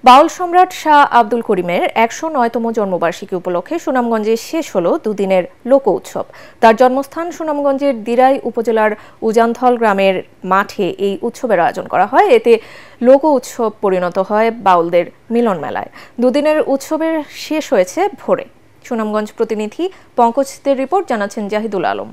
বাউল সম্রাট শাহ আব্দুল করিমের ১০৯তম জন্মবার্ষিকী উপলক্ষে সুনামগঞ্জে শেষ হলো দুদিনের লোক উৎসব। তার জন্মস্থান সুনামগঞ্জের দিরাই উপজেলার উজানথল গ্রামের মাঠে এই উৎসবের আয়োজন করা হয়। এতে লোক উৎসব পরিণত হয় বাউলদের মিলন মেলায়। দুদিনের উৎসবের শেষ হয়েছে ভোরে। সুনামগঞ্জ প্রতিনিধি পঙ্কজদের রিপোর্ট, জানাচ্ছেন জাহিদুল আলম।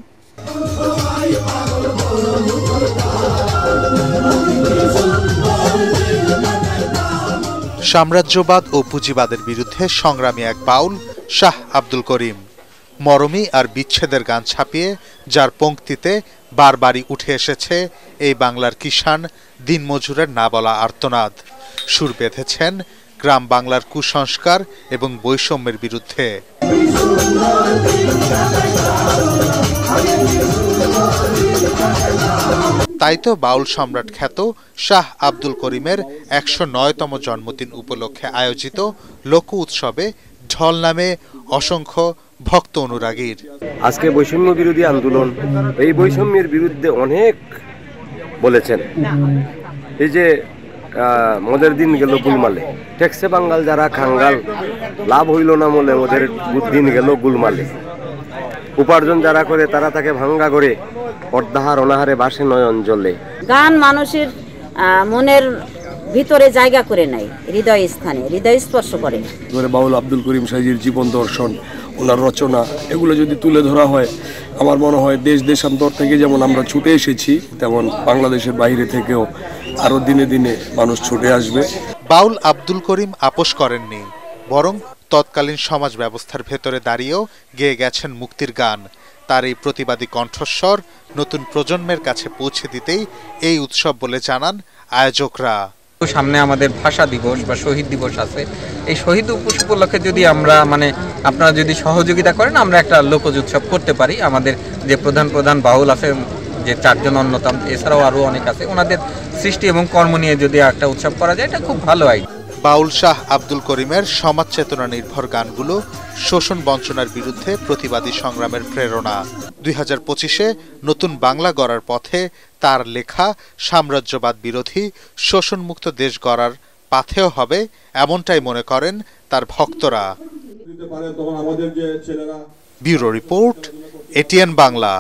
সাম্রাজ্যবাদ ও পুঁজিবাদের বিরুদ্ধে সংগ্রামী এক বাউল শাহ আব্দুল করিম। মরমী আর বিচ্ছেদের গান ছাপিয়ে যার পংক্তিতে বারবারই উঠে এসেছে এই বাংলার কিষাণ দিনমজুরের না বলা আর্তনাদ। সুর বেঁধেছেন গ্রাম বাংলার কুসংস্কার এবং বৈষম্যের বিরুদ্ধে। তাই তো বাউল সম্রাট খ্যাত শাহ আব্দুল করিমের ১০৯তম জন্মদিন উপলক্ষে আয়োজিত লোক উৎসবে ঢল নামে অসংখ্য ভক্ত অনুরাগীর। আজকে বৈষম্য বিরোধী আন্দোলন, এই বৈষম্যের বিরুদ্ধে অনেক বলেছেন। এই যে মদের দিন গেল গুলমালে, ট্যাক্সে বাঙ্গাল যারা খাঙ্গাল, লাভ হইল না বলে ওদের দিন গেল গুলমালে। উপার্জন যারা করে তারা তাকে ভাঙ্গা করে অর্ধাহার অনাহারে বাসে নয়ন জলে। গান মানুষের মনের ভিতরে জায়গা করে নেয়, হৃদয় স্থানে হৃদয় স্পর্শ করে। বাউল আব্দুল করিম সাহেবের জীবন দর্শন, ওনার রচনা, এগুলো যদি তুলে ধরা হয়, আমার মনে হয় দেশ দেশান্তর থেকে যেমন আমরা ছুটে এসেছি, তেমন বাংলাদেশের বাইরে থেকেও আরো দিনে দিনে মানুষ ছুটে আসবে। বাউল আব্দুল করিম আপোষ করেননি, বরং তৎকালীন সমাজ ব্যবস্থার ভেতরে দাঁড়িয়েও গেয়ে গেছেন মুক্তির গান। তার এই প্রতিবাদী কণ্ঠস্বর নতুন প্রজন্মের কাছে পৌঁছে দিতেই এই উৎসব বলে জানান আয়োজকরা। সামনে আমাদের ভাষা দিবস বা শহীদ দিবস আছে, এই শহীদ দিবস উপলক্ষে যদি আমরা আপনারা যদি সহযোগিতা করেন, আমরা একটা লোকজ উৎসব করতে পারি। আমাদের যে প্রধান বাউল আছে, যে 4 জন অন্যতম, এছাড়াও আরো অনেক আছে, ওনাদের সৃষ্টি এবং কর্ম নিয়ে যদি একটা উৎসব করা যায়, এটা খুব ভালো হয়। বাউল শাহ আব্দুল করিমের সমাজ চেতনা নির্ভর গানগুলো শোষণ বঞ্চনার বিরুদ্ধে প্রতিবাদী সংগ্রামের প্রেরণা। 2025-এ নতুন বাংলা গড়ার পথে তার লেখা সাম্রাজ্যবাদ বিরোধী শোষণমুক্ত দেশ গড়ার পাথেয় হবে, এমনটাই মনে করেন তার ভক্তরা। Bureau report, ATN Bangla.